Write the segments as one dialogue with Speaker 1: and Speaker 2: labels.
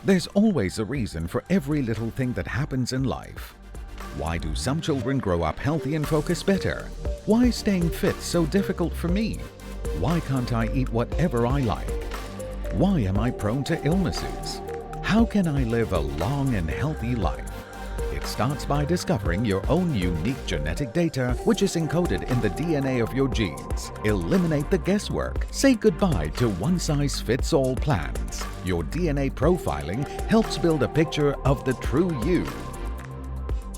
Speaker 1: There's always a reason for every little thing that happens in life. Why do some children grow up healthy and focus better? Why is staying fit so difficult for me? Why can't I eat whatever I like? Why am I prone to illnesses? How can I live a long and healthy life? It starts by discovering your own unique genetic data, which is encoded in the DNA of your genes. Eliminate the guesswork. Say goodbye to one-size-fits-all plans. Your DNA profiling helps build a picture of the true you.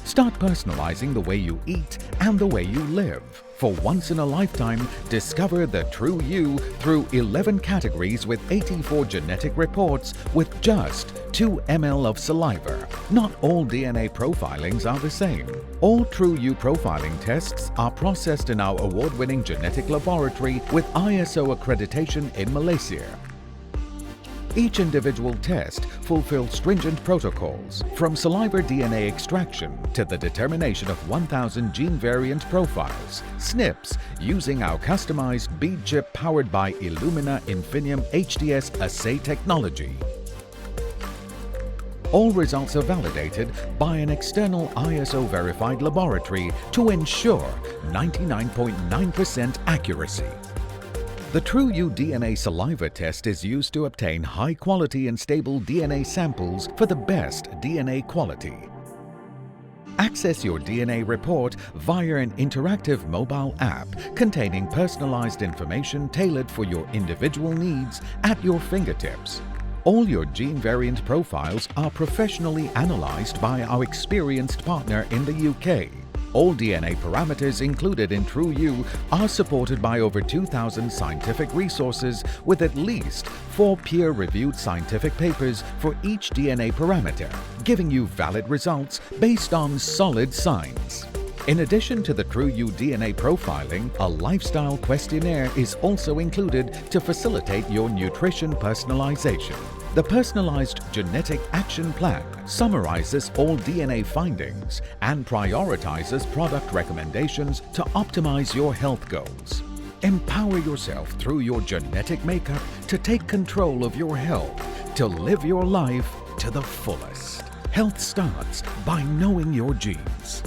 Speaker 1: Start personalizing the way you eat and the way you live. For once in a lifetime, discover the true you through 11 categories with 84 genetic reports with just 2 ml of saliva. Not all DNA profilings are the same. All TrueYou profiling tests are processed in our award-winning genetic laboratory with ISO accreditation in Malaysia. Each individual test fulfills stringent protocols, from saliva DNA extraction to the determination of 1,000 gene variant profiles, SNPs, using our customized bead chip powered by Illumina Infinium HDS assay technology. All results are validated by an external ISO-verified laboratory to ensure 99.9% accuracy. The TrueYou DNA saliva test is used to obtain high-quality and stable DNA samples for the best DNA quality. Access your DNA report via an interactive mobile app containing personalized information tailored for your individual needs at your fingertips. All your gene variant profiles are professionally analyzed by our experienced partner in the UK. All DNA parameters included in TrueYou are supported by over 2,000 scientific resources with at least 4 peer-reviewed scientific papers for each DNA parameter, giving you valid results based on solid science. In addition to the TrueYou DNA profiling, a lifestyle questionnaire is also included to facilitate your nutrition personalization. The Personalized Genetic Action Plan summarizes all DNA findings and prioritizes product recommendations to optimize your health goals. Empower yourself through your genetic makeup to take control of your health, to live your life to the fullest. Health starts by knowing your genes.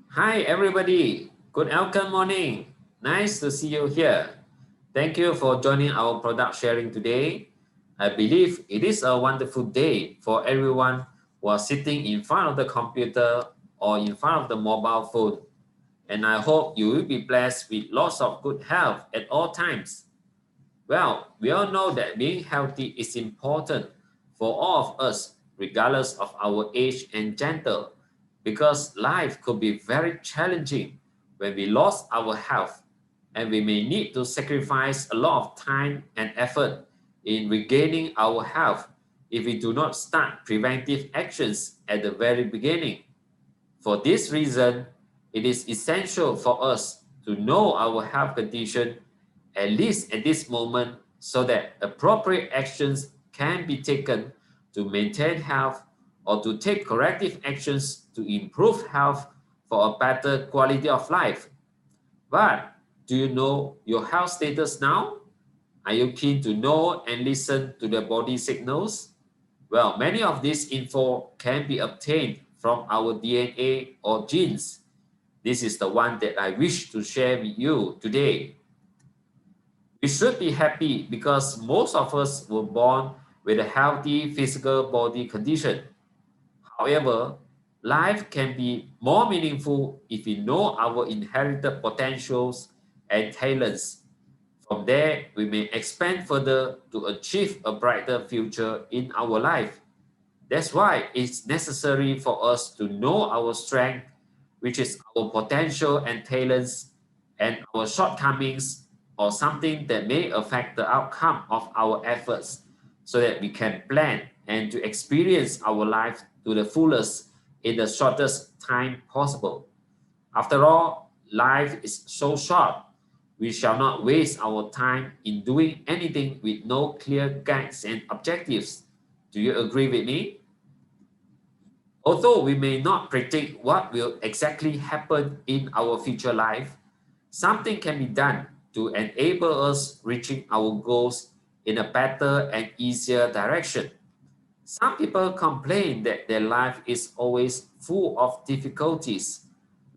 Speaker 2: Hi everybody, good morning. Nice to see you here. Thank you for joining our product sharing today. I believe it is a wonderful day for everyone who are sitting in front of the computer or in front of the mobile phone. And I hope you will be blessed with lots of good health at all times. Well, we all know that being healthy is important for all of us, regardless of our age and gender, because life could be very challenging when we lost our health, and we may need to sacrifice a lot of time and effort in regaining our health if we do not start preventive actions at the very beginning. For this reason, it is essential for us to know our health condition at least at this moment so that appropriate actions can be taken to maintain health or to take corrective actions to improve health for a better quality of life. But do you know your health status now? Are you keen to know and listen to the body signals? Well, many of this info can be obtained from our DNA or genes. This is the one that I wish to share with you today. We should be happy because most of us were born with a healthy physical body condition. However, Life can be more meaningful if we know our inherited potentials and talents. From there, we may expand further to achieve a brighter future in our life. That's why it's necessary for us to know our strength, which is our potential and talents, and our shortcomings or something that may affect the outcome of our efforts so that we can plan and to experience our life to the fullest in the shortest time possible. After all, life is so short. We shall not waste our time in doing anything with no clear guides and objectives. Do you agree with me? Although we may not predict what will exactly happen in our future life, something can be done to enable us reaching our goals in a better and easier direction. Some people complain that their life is always full of difficulties.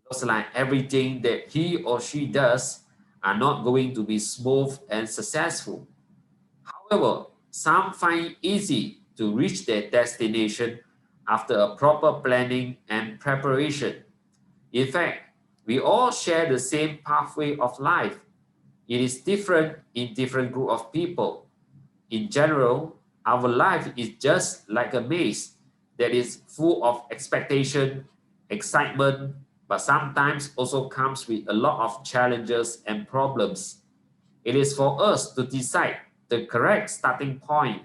Speaker 2: Looks like everything that he or she does are not going to be smooth and successful. However, some find it easy to reach their destination after a proper planning and preparation. In fact, we all share the same pathway of life. It is different in different group of people. In general, our life is just like a maze that is full of expectation, excitement, but sometimes also comes with a lot of challenges and problems. It is for us to decide the correct starting point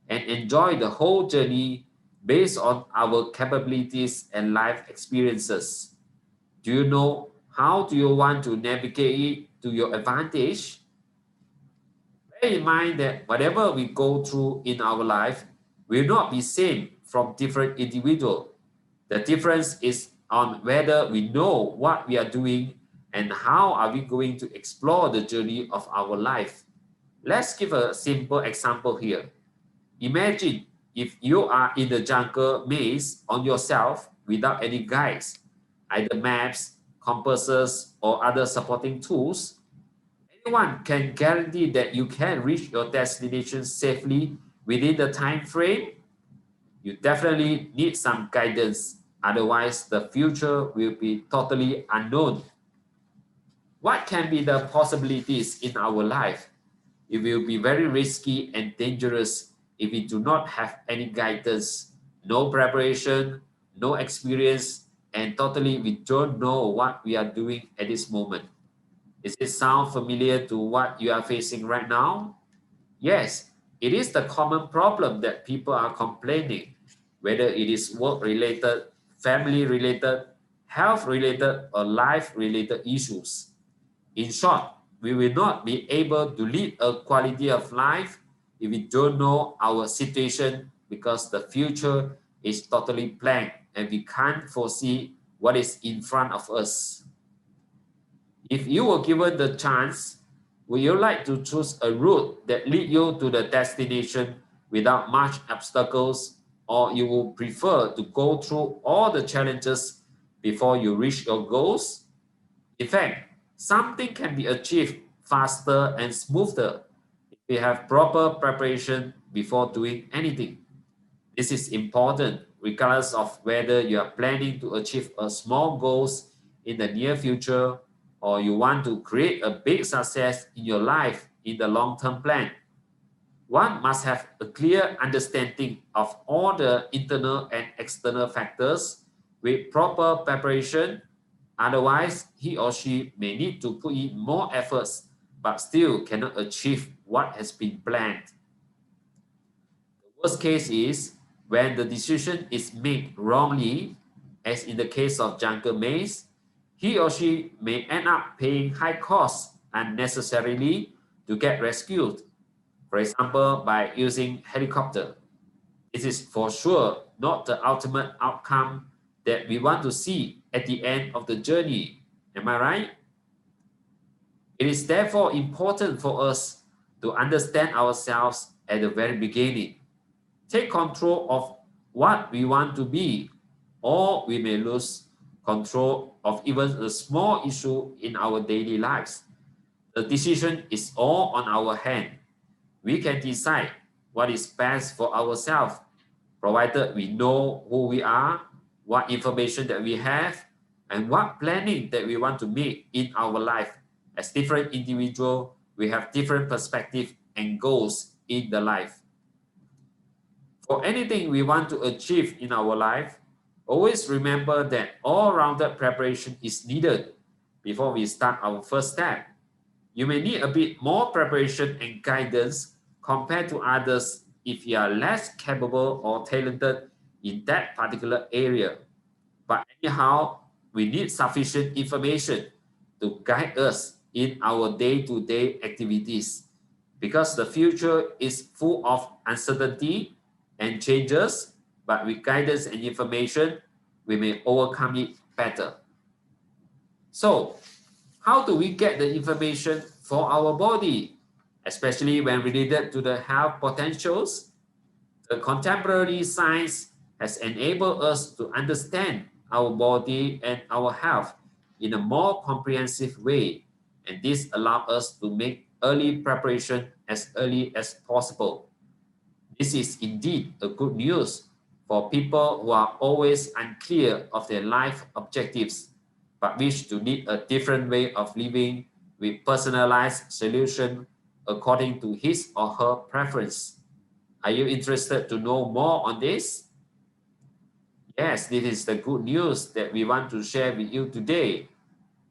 Speaker 2: and enjoy the whole journey based on our capabilities and life experiences. Do you know how do you want to navigate it to your advantage? Bear in mind that whatever we go through in our life will not be same from different individual. The difference is on whether we know what we are doing and how are we going to explore the journey of our life. Let's give a simple example here. Imagine if you are in the jungle maze on yourself without any guides, either maps, compasses, or other supporting tools. Anyone can guarantee that you can reach your destination safely within the time frame. You definitely need some guidance, otherwise the future will be totally unknown. What can be the possibilities in our life? It will be very risky and dangerous if we do not have any guidance, no preparation, no experience, and totally we don't know what we are doing at this moment. Does it sound familiar to what you are facing right now? Yes, it is the common problem that people are complaining, whether it is work related, family related, health related, or life related issues. In short, we will not be able to lead a quality of life if we don't know our situation because the future is totally blank and we can't foresee what is in front of us. If you were given the chance, would you like to choose a route that lead you to the destination without much obstacles, or you would prefer to go through all the challenges before you reach your goals? In fact, something can be achieved faster and smoother if we have proper preparation before doing anything. This is important regardless of whether you are planning to achieve a small goals in the near future or you want to create a big success in your life in the long-term plan. One must have a clear understanding of all the internal and external factors with proper preparation. Otherwise, he or she may need to put in more efforts but still cannot achieve what has been planned. The worst case is when the decision is made wrongly, as in the case of jungle maze, he or she may end up paying high costs unnecessarily to get rescued. For example, by using helicopter. This is for sure not the ultimate outcome that we want to see at the end of the journey. Am I right? It is therefore important for us to understand ourselves at the very beginning. Take control of what we want to be, or we may lose control of even a small issue in our daily lives. The decision is all on our hand. We can decide what is best for ourselves, provided we know who we are, what information that we have, and what planning that we want to make in our life. As different individual, we have different perspective and goals in the life. For anything we want to achieve in our life, always remember that all-rounded preparation is needed before we start our first step. You may need a bit more preparation and guidance compared to others if you are less capable or talented in that particular area. But anyhow, we need sufficient information to guide us in our day-to-day activities because the future is full of uncertainty and changes, but with guidance and information, we may overcome it better. So, how do we get the information for our body, especially when related to the health potentials? The contemporary science has enabled us to understand our body and our health in a more comprehensive way, and this allows us to make early preparation as early as possible. This is indeed a good news for people who are always unclear of their life objectives, but wish to lead a different way of living with personalized solution according to his or her preference. Are you interested to know more on this? Yes, this is the good news that we want to share with you today.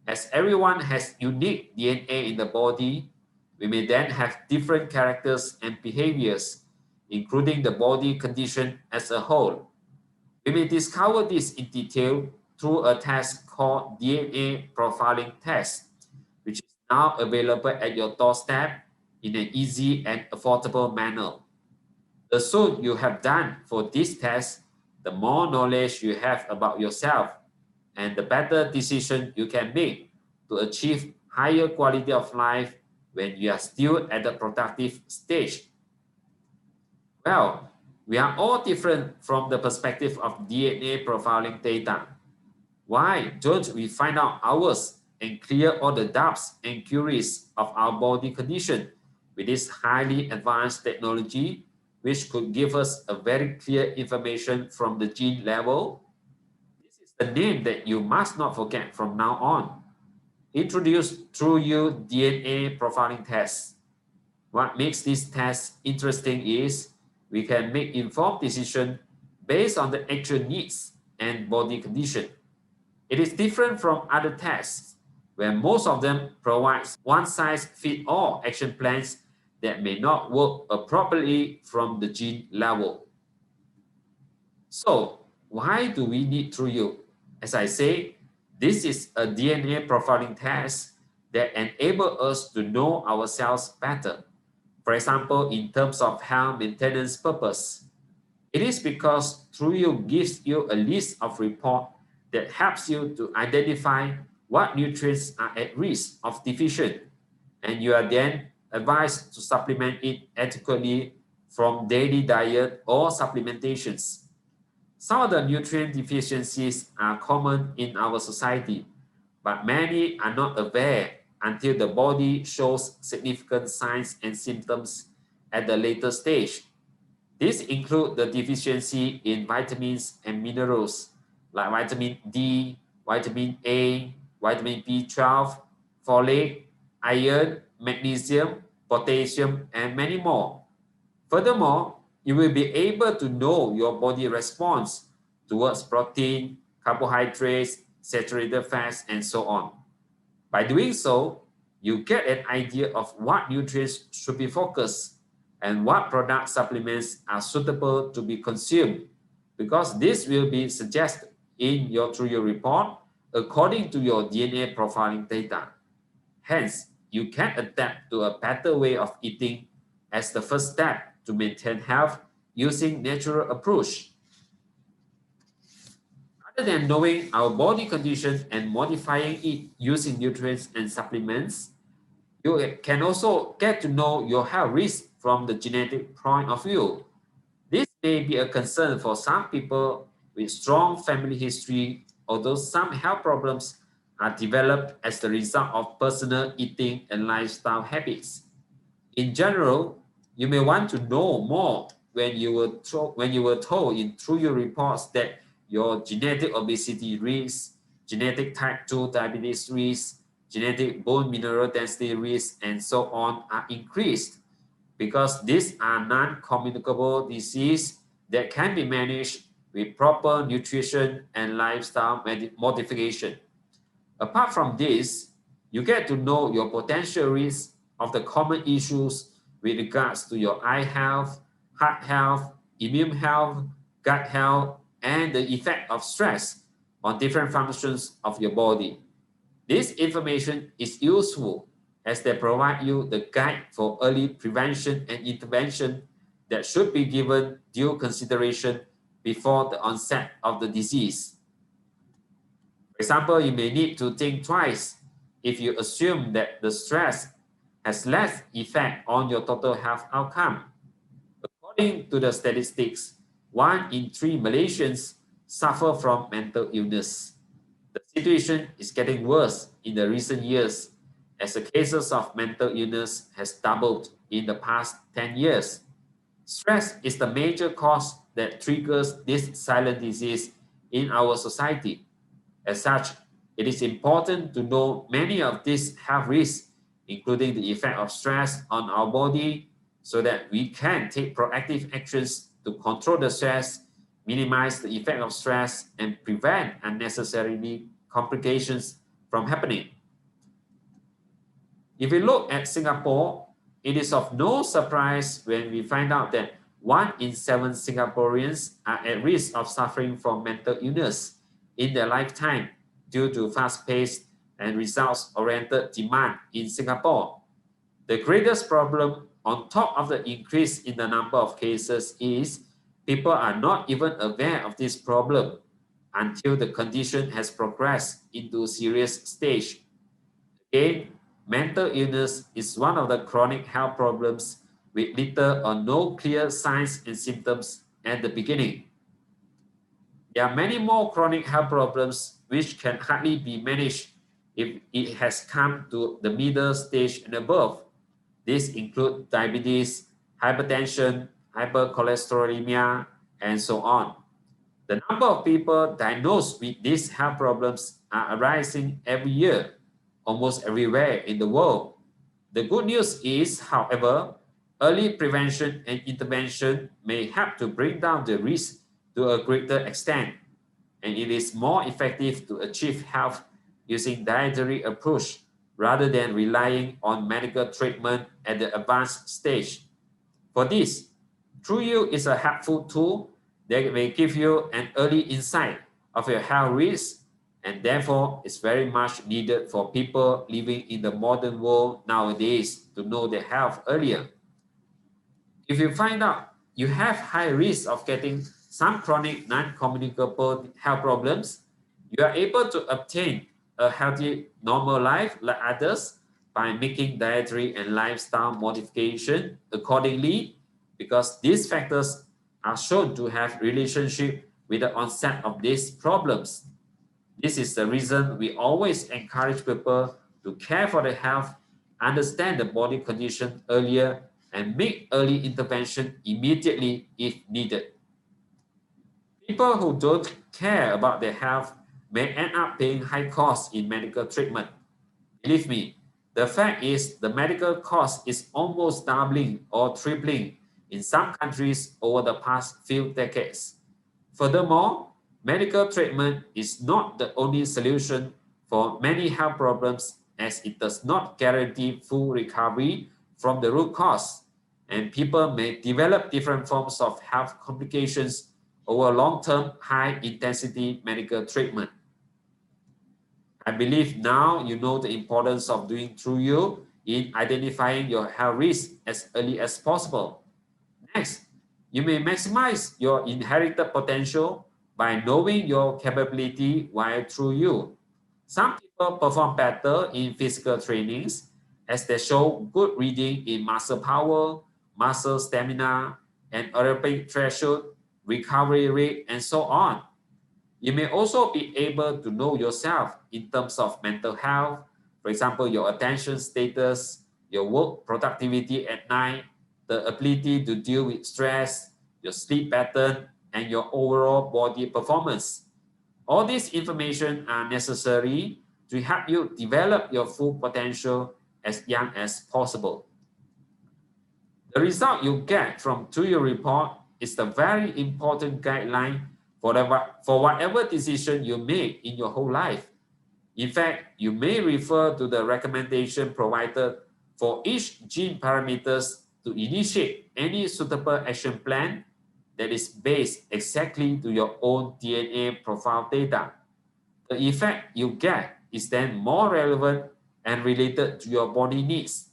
Speaker 2: As everyone has unique DNA in the body, we may then have different characters and behaviors, including the body condition as a whole. We may discover this in detail through a test called DNA profiling test, which is now available at your doorstep in an easy and affordable manner. The sooner you have done for this test, the more knowledge you have about yourself and the better decision you can make to achieve higher quality of life when you are still at the productive stage. Well, we are all different from the perspective of DNA profiling data. Why don't we find out ours and clear all the doubts and queries of our body condition with this highly advanced technology, which could give us a very clear information from the gene level? This is the name that you must not forget from now on. Introduce TrueYou DNA profiling test. What makes this test interesting is we can make informed decisions based on the actual needs and body condition. It is different from other tests, where most of them provide one-size-fits-all action plans that may not work appropriately from the gene level. So, why do we need TrueYou? As I say, this is a DNA profiling test that enables us to know ourselves better. For example, in terms of health maintenance purpose, it is because TrueYou gives you a list of reports that helps you to identify what nutrients are at risk of deficient, and you are then advised to supplement it adequately from daily diet or supplementations. Some of the nutrient deficiencies are common in our society, but many are not aware until the body shows significant signs and symptoms at the later stage. These include the deficiency in vitamins and minerals like vitamin D, vitamin A, vitamin B12, folate, iron, magnesium, potassium, and many more. Furthermore, you will be able to know your body response towards protein, carbohydrates, saturated fats, and so on. By doing so, you get an idea of what nutrients should be focused and what product supplements are suitable to be consumed, because this will be suggested in your TrueYou report according to your DNA profiling data. Hence, you can adapt to a better way of eating as the first step to maintain health using natural approach. Other than knowing our body condition and modifying it using nutrients and supplements, you can also get to know your health risk from the genetic point of view. This may be a concern for some people with strong family history, although some health problems are developed as the result of personal eating and lifestyle habits. In general, you may want to know more when you were told in through your reports that your genetic obesity risk, genetic type 2 diabetes risk, genetic bone mineral density risk, and so on are increased because these are non-communicable diseases that can be managed with proper nutrition and lifestyle modification. Apart from this, you get to know your potential risks of the common issues with regards to your eye health, heart health, immune health, gut health, and the effect of stress on different functions of your body. This information is useful as they provide you the guide for early prevention and intervention that should be given due consideration before the onset of the disease. For example, you may need to think twice if you assume that the stress has less effect on your total health outcome. According to the statistics, 1 in 3 Malaysians suffer from mental illness. The situation is getting worse in the recent years as the cases of mental illness has doubled in the past 10 years. Stress is the major cause that triggers this silent disease in our society. As such, it is important to know many of these health risks, including the effect of stress on our body, so that we can take proactive actions to control the stress, minimize the effect of stress, and prevent unnecessary complications from happening. If we look at Singapore, it is of no surprise when we find out that 1 in 7 Singaporeans are at risk of suffering from mental illness in their lifetime due to fast-paced and results-oriented demand in Singapore. The greatest problem on top of the increase in the number of cases is people are not even aware of this problem until the condition has progressed into a serious stage. Again, mental illness is one of the chronic health problems with little or no clear signs and symptoms at the beginning. There are many more chronic health problems which can hardly be managed if it has come to the middle stage and above. These include diabetes, hypertension, hypercholesterolemia, and so on. The number of people diagnosed with these health problems are rising every year, almost everywhere in the world. The good news is, however, early prevention and intervention may help to bring down the risk to a greater extent, and it is more effective to achieve health using dietary approach rather than relying on medical treatment at the advanced stage. For this, TrueYou is a helpful tool that may give you an early insight of your health risks, and therefore is very much needed for people living in the modern world nowadays to know their health earlier. If you find out you have high risk of getting some chronic non-communicable health problems, you are able to obtain a healthy, normal life like others by making dietary and lifestyle modification accordingly, because these factors are shown to have relationship with the onset of these problems. This is the reason we always encourage people to care for their health, understand the body condition earlier, and make early intervention immediately if needed. People who don't care about their health may end up paying high costs in medical treatment. Believe me, the fact is the medical cost is almost doubling or tripling in some countries over the past few decades. Furthermore, medical treatment is not the only solution for many health problems, as it does not guarantee full recovery from the root cause, and people may develop different forms of health complications over long-term high-intensity medical treatment. I believe now you know the importance of doing TrueYou in identifying your health risks as early as possible. Next, you may maximize your inherited potential by knowing your capability while TrueYou. Some people perform better in physical trainings as they show good reading in muscle power, muscle stamina, and aerobic threshold, recovery rate, and so on. You may also be able to know yourself in terms of mental health, for example, your attention status, your work productivity at night, the ability to deal with stress, your sleep pattern, and your overall body performance. All this information are necessary to help you develop your full potential as young as possible. The result you get from TrueYou report is the very important guideline for whatever decision you make in your whole life. In fact, you may refer to the recommendation provided for each gene parameters to initiate any suitable action plan that is based exactly to your own DNA profile data. The effect you get is then more relevant and related to your body needs.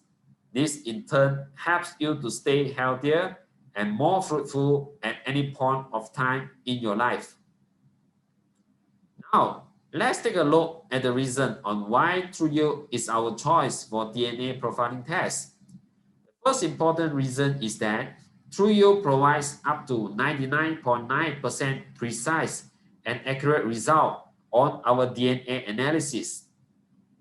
Speaker 2: This in turn helps you to stay healthier and more fruitful at any point of time in your life. Now, let's take a look at the reason on why TrueYou is our choice for DNA profiling tests. The first important reason is that TrueYou provides up to 99.9% precise and accurate result on our DNA analysis.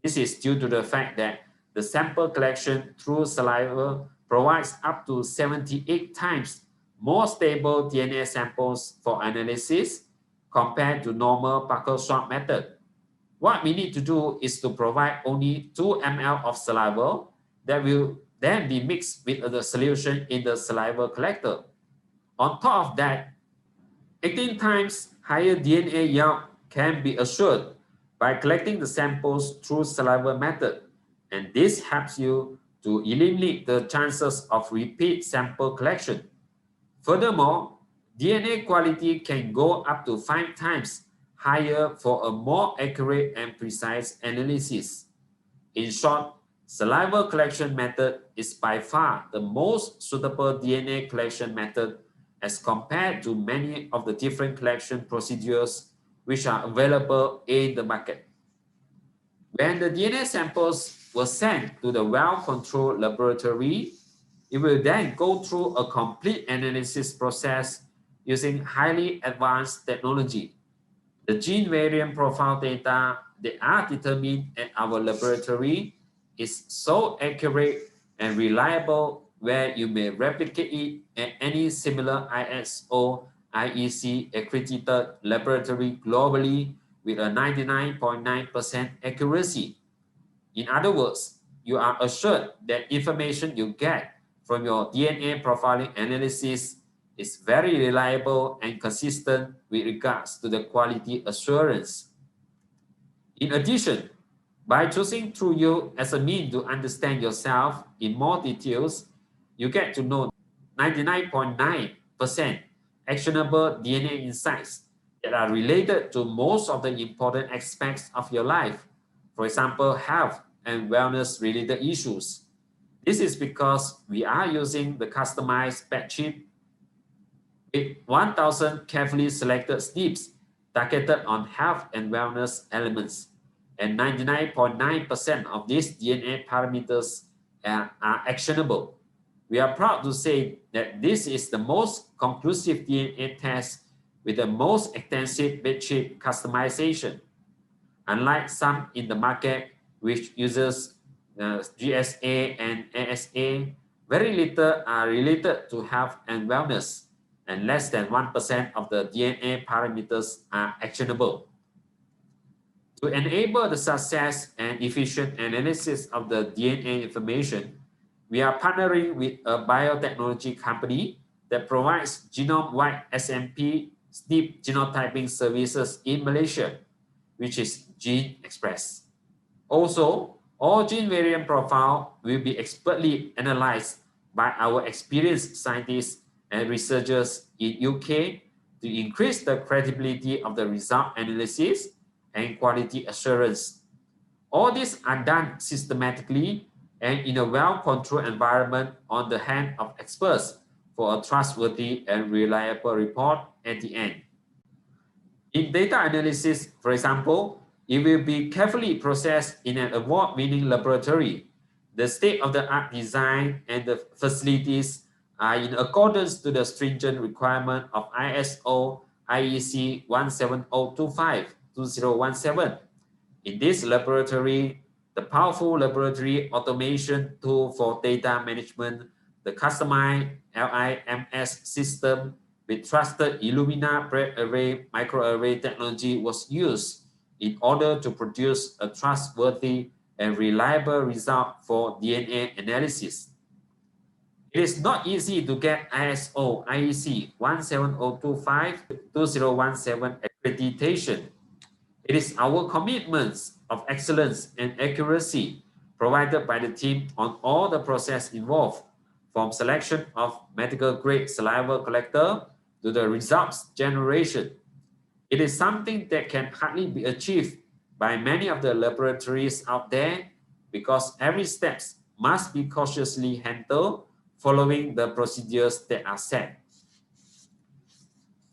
Speaker 2: This is due to the fact that the sample collection through saliva provides up to 78 times more stable DNA samples for analysis compared to normal buccal swab method. What we need to do is to provide only 2 ml of saliva that will then be mixed with the solution in the saliva collector. On top of that, 18 times higher DNA yield can be assured by collecting the samples through saliva method, and this helps you to eliminate the chances of repeat sample collection. Furthermore, DNA quality can go up to 5 times higher for a more accurate and precise analysis. In short, saliva collection method is by far the most suitable DNA collection method as compared to many of the different collection procedures which are available in the market. When the DNA samples were sent to the well-controlled laboratory, it will then go through a complete analysis process using highly advanced technology. The gene variant profile data that are determined at our laboratory is so accurate and reliable where you may replicate it at any similar ISO IEC accredited laboratory globally with a 99.9% accuracy. In other words, you are assured that information you get from your DNA profiling analysis is very reliable and consistent with regards to the quality assurance. In addition, by choosing TrueYou as a means to understand yourself in more details, you get to know 99.9% actionable DNA insights that are related to most of the important aspects of your life, for example, health and wellness related issues. This is because we are using the customized spreadsheet with 1,000 carefully selected snips targeted on health and wellness elements, and 99.9% of these DNA parameters are actionable. We are proud to say that this is the most conclusive DNA test with the most extensive bedsheet customization. Unlike some in the market which uses GSA and ASA, very little are related to health and wellness, and less than 1% of the DNA parameters are actionable. To enable the success and efficient analysis of the DNA information, we are partnering with a biotechnology company that provides genome-wide SMP SNP genotyping services in Malaysia, which is Gene Express. Also, all gene variant profile will be expertly analyzed by our experienced scientists and researchers in UK to increase the credibility of the result analysis and quality assurance. All these are done systematically and in a well-controlled environment on the hand of experts for a trustworthy and reliable report at the end. In data analysis, for example, it will be carefully processed in an award-winning laboratory. The state-of-the-art design and the facilities are in accordance to the stringent requirement of ISO IEC 17025-2017. In this laboratory, the powerful laboratory automation tool for data management, the customized LIMS system with trusted Illumina bread array microarray technology was used in order to produce a trustworthy and reliable result for DNA analysis. It is not easy to get ISO IEC 17025-2017 accreditation. It is our commitments of excellence and accuracy provided by the team on all the process involved, from selection of medical grade saliva collector to the results generation. It is something that can hardly be achieved by many of the laboratories out there because every step must be cautiously handled following the procedures that are set.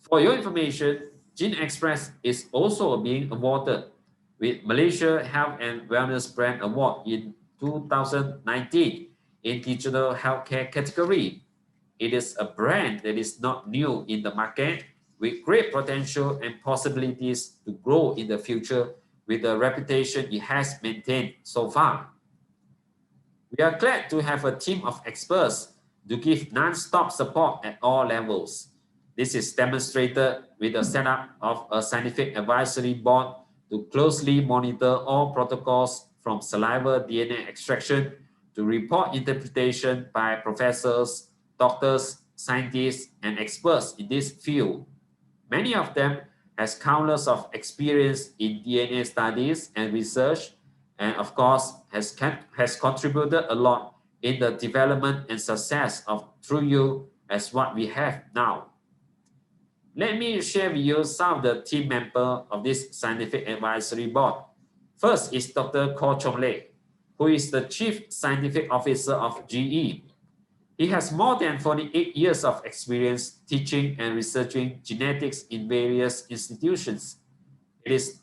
Speaker 2: For your information, Gene Express is also being awarded with Malaysia Health and Wellness Brand Award in 2019 in digital healthcare category. It is a brand that is not new in the market with great potential and possibilities to grow in the future with the reputation it has maintained so far. We are glad to have a team of experts to give non-stop support at all levels. This is demonstrated with the setup of a scientific advisory board to closely monitor all protocols from saliva DNA extraction to report interpretation by professors, doctors, scientists, and experts in this field. Many of them has countless of experience in DNA studies and research, and of course has contributed a lot in the development and success of TrueYou as what we have now. Let me share with you some of the team members of this scientific advisory board. First is Dr. Ko Chong Lei, who is the Chief Scientific Officer of GE. He has more than 48 years of experience teaching and researching genetics in various institutions. He is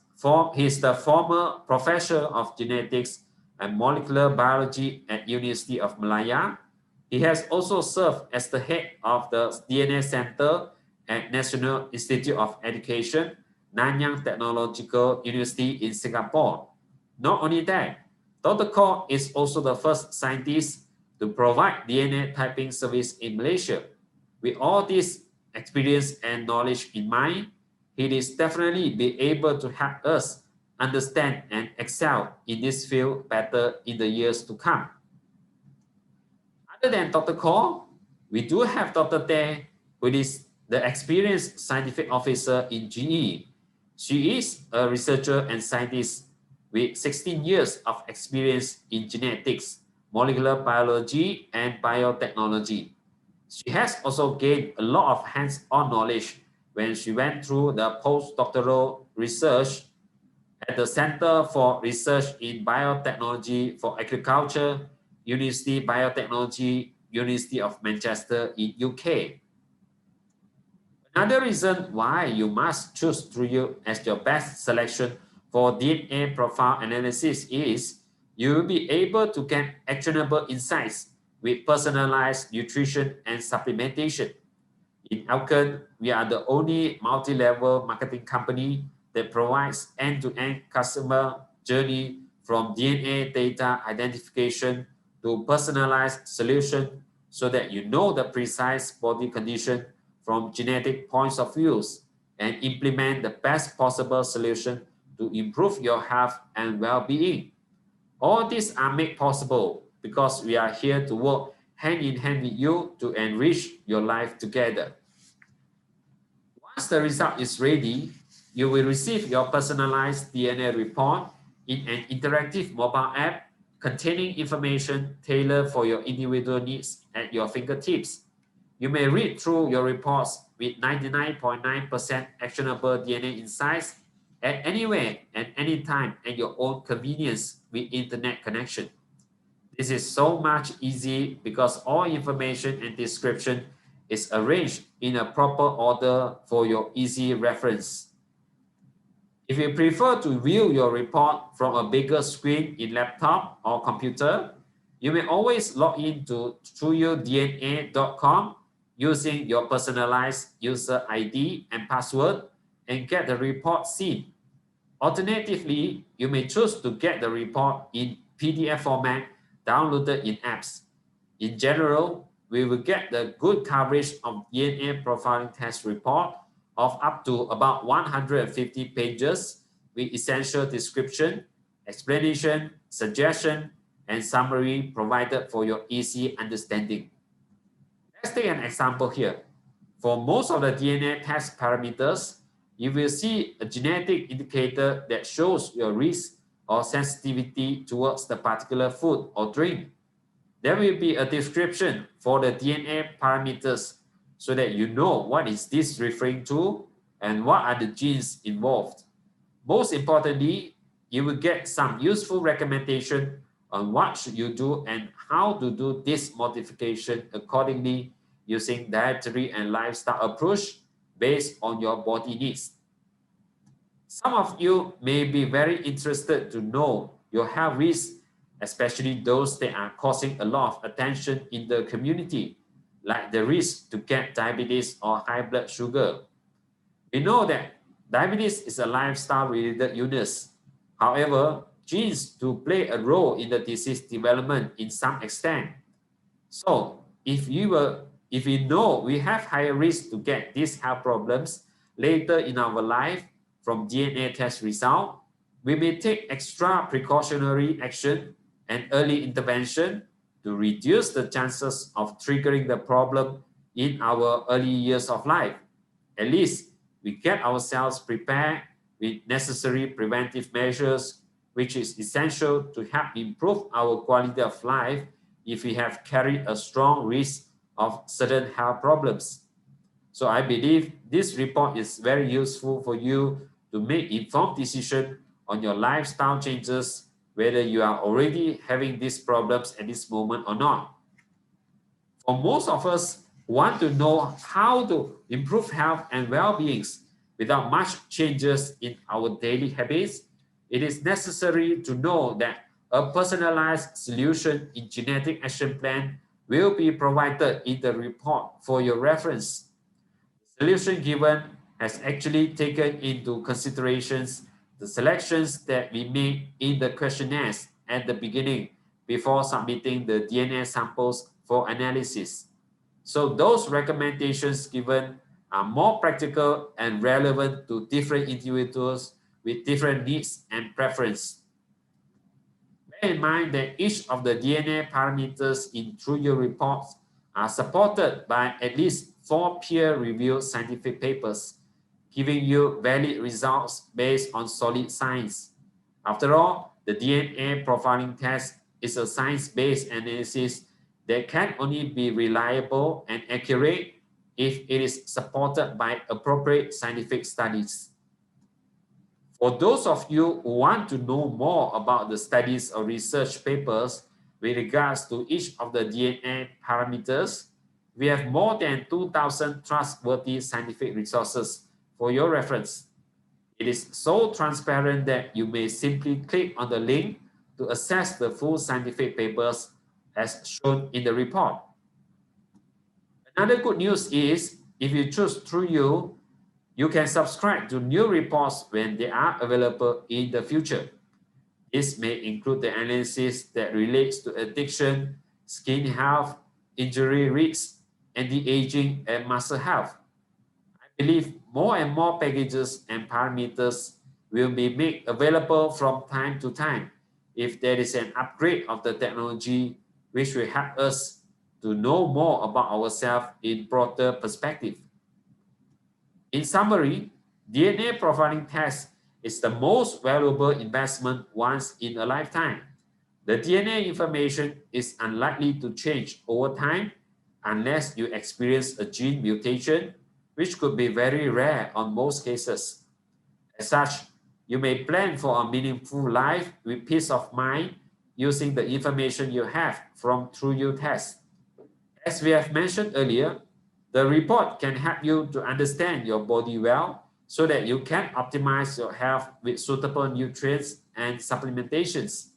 Speaker 2: the former professor of genetics and molecular biology at University of Malaya. He has also served as the head of the DNA Center at National Institute of Education, Nanyang Technological University in Singapore. Not only that, Dr. Ko is also the first scientist to provide DNA typing service in Malaysia. With all this experience and knowledge in mind, he is definitely be able to help us understand and excel in this field better in the years to come. Other than Dr. Ko, we do have Dr. Teh, who is the experienced scientific officer in GE. She is a researcher and scientist with 16 years of experience in genetics, molecular biology, and biotechnology. She has also gained a lot of hands-on knowledge when she went through the postdoctoral research at the Center for Research in Biotechnology for Agriculture, University Biotechnology, University of Manchester in UK. Another reason why you must choose TrueYou as your best selection for DNA profile analysis is you will be able to get actionable insights with personalized nutrition and supplementation. In Alken, we are the only multi-level marketing company that provides end-to-end customer journey from DNA data identification to personalized solution so that you know the precise body condition from genetic points of views and implement the best possible solution to improve your health and well-being. All these are made possible because we are here to work hand in hand with you to enrich your life together. Once the result is ready, you will receive your personalized DNA report in an interactive mobile app containing information tailored for your individual needs at your fingertips. You may read through your reports with 99.9% actionable DNA insights at anywhere and anytime at your own convenience with internet connection. This is so much easy because all information and description is arranged in a proper order for your easy reference. If you prefer to view your report from a bigger screen in laptop or computer, you may always log in to TrueYouDNA.com using your personalized user ID and password and get the report seen. Alternatively, you may choose to get the report in PDF format downloaded in apps. In general, we will get the good coverage of DNA profiling test report of up to about 150 pages with essential description, explanation, suggestion, and summary provided for your easy understanding. Let's take an example here. For most of the DNA test parameters, you will see a genetic indicator that shows your risk or sensitivity towards the particular food or drink. There will be a description for the DNA parameters so that you know what is this referring to and what are the genes involved. Most importantly, you will get some useful recommendation on what should you do and how to do this modification accordingly using dietary and lifestyle approach based on your body needs. Some of you may be very interested to know your health risks, especially those that are causing a lot of attention in the community, like the risk to get diabetes or high blood sugar. We know that diabetes is a lifestyle-related illness. However, genes do play a role in the disease development in some extent. So, if we know we have higher risk to get these health problems later in our life from DNA test result, we may take extra precautionary action and early intervention to reduce the chances of triggering the problem in our early years of life. At least we get ourselves prepared with necessary preventive measures, which is essential to help improve our quality of life if we have carried a strong risk of certain health problems. So I believe this report is very useful for you to make informed decisions on your lifestyle changes, whether you are already having these problems at this moment or not. For most of us who want to know how to improve health and well-being without much changes in our daily habits, it is necessary to know that a personalized solution in genetic action plan will be provided in the report for your reference. The solution given has actually taken into considerations the selections that we made in the questionnaires at the beginning before submitting the DNA samples for analysis. So those recommendations given are more practical and relevant to different individuals with different needs and preference. Bear in mind that each of the DNA parameters in TrueYou reports are supported by at least 4 peer-reviewed scientific papers, giving you valid results based on solid science. After all, the DNA profiling test is a science-based analysis that can only be reliable and accurate if it is supported by appropriate scientific studies. For those of you who want to know more about the studies or research papers with regards to each of the DNA parameters, we have more than 2,000 trustworthy scientific resources for your reference. It is so transparent that you may simply click on the link to access the full scientific papers as shown in the report. Another good news is, if you choose TrueYou, you can subscribe to new reports when they are available in the future. This may include the analysis that relates to addiction, skin health, injury risk, anti-aging, and muscle health. I believe more and more packages and parameters will be made available from time to time if there is an upgrade of the technology, which will help us to know more about ourselves in broader perspective. In summary, DNA profiling test is the most valuable investment once in a lifetime. The DNA information is unlikely to change over time unless you experience a gene mutation, which could be very rare on most cases. As such, you may plan for a meaningful life with peace of mind using the information you have from TrueYou test. As we have mentioned earlier, the report can help you to understand your body well so that you can optimize your health with suitable nutrients and supplementations.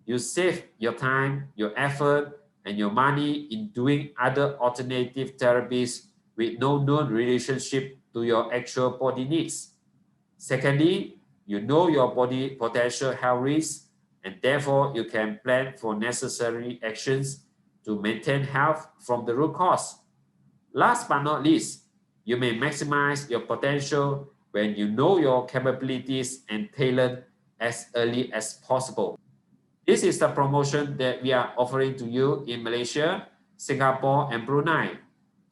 Speaker 2: You save your time, your effort, and your money in doing other alternative therapies with no known relationship to your actual body needs. Secondly, you know your body potential health risks, and therefore you can plan for necessary actions to maintain health from the root cause. Last but not least, you may maximize your potential when you know your capabilities and talent as early as possible. This is the promotion that we are offering to you in Malaysia, Singapore, and Brunei.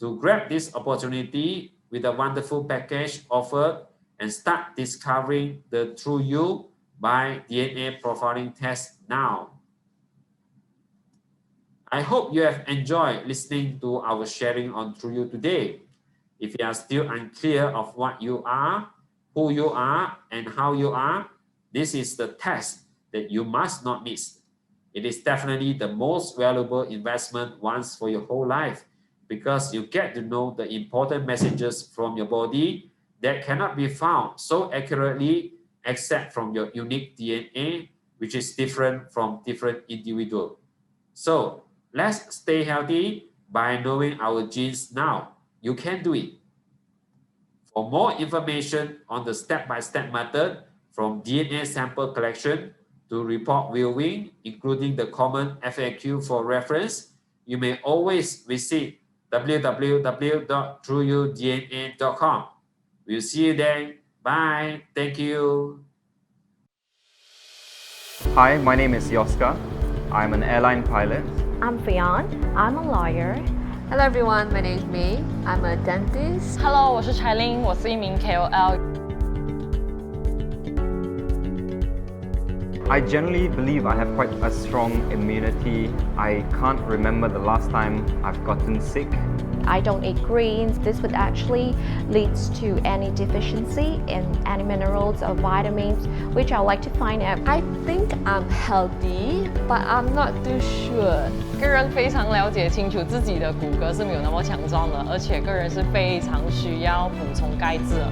Speaker 2: To grab this opportunity with a wonderful package offered and start discovering the true you by DNA profiling test now. I hope you have enjoyed listening to our sharing on TrueYou today. If you are still unclear of what you are, who you are, and how you are, this is the test that you must not miss. It is definitely the most valuable investment once for your whole life because you get to know the important messages from your body that cannot be found so accurately except from your unique DNA, which is different from different individuals. So let's stay healthy by knowing our genes now. You can do it. For more information on the step-by-step method from DNA sample collection to report viewing, including the common FAQ for reference, you may always visit www.trueyoudna.com. We'll see you then. Bye. Thank you.
Speaker 3: Hi, my name is Yoska. I'm an airline pilot.
Speaker 4: I'm Fion. I'm a lawyer.
Speaker 5: Hello everyone, my name is May. I'm a dentist.
Speaker 6: Hello， 我是柴玲，我是一名 KOL。
Speaker 3: I generally believe I have quite a strong immunity. I can't remember the last time I've gotten sick.
Speaker 4: I don't eat greens. This would actually lead to any deficiency in any minerals or vitamins, which I would like to find out.
Speaker 5: I think I'm healthy, but I'm not too sure.
Speaker 6: 个人非常了解清楚自己的骨骼是没有那么强壮的，而且个人是非常需要补充钙质的。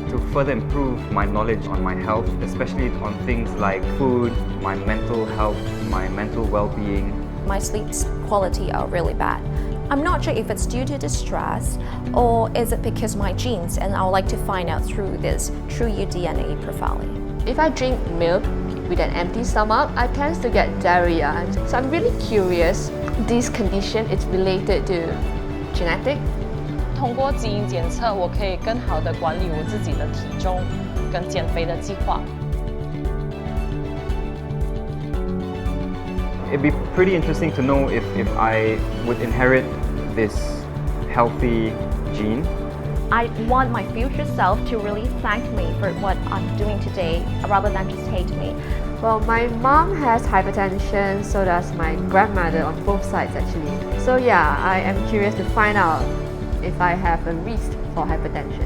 Speaker 3: To further improve my knowledge on my health, especially on things like food, my mental health, my mental well-being.
Speaker 4: My sleep quality are really bad. I'm not sure if it's due to the stress or is it because of my genes, and I would like to find out through this TrueYou DNA profiling.
Speaker 5: If I drink milk with an empty stomach, I tend to get diarrhea. So I'm really curious, this condition is related to genetic?
Speaker 6: 通过基因检测，我可以更好地管理我自己的体重跟减肥的计划。
Speaker 3: It'd be pretty interesting to know if I would inherit this healthy gene.
Speaker 4: I want my future self to really thank me for what I'm doing today rather than just hate me.
Speaker 5: Well, my mom has hypertension, so does my grandmother on both sides actually. So yeah, I am curious to find out if I have a risk for hypertension.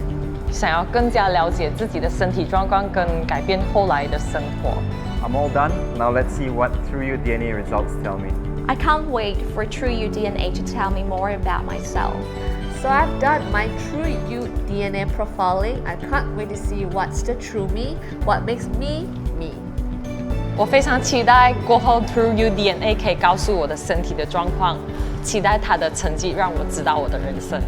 Speaker 6: 想要更加了解自己的身体状况跟改变后来的生活。
Speaker 3: I'm all done. Now let's see what TrueYou DNA results tell me.
Speaker 4: I can't wait for TrueYou DNA to tell me more about myself.
Speaker 5: So I've done my TrueYou DNA profiling. I can't wait to see what's the true me, what makes me, me.
Speaker 6: 我非常期待过后 TrueYou DNA 可以告诉我的身体的状况，期待它的成绩让我知道我的人生。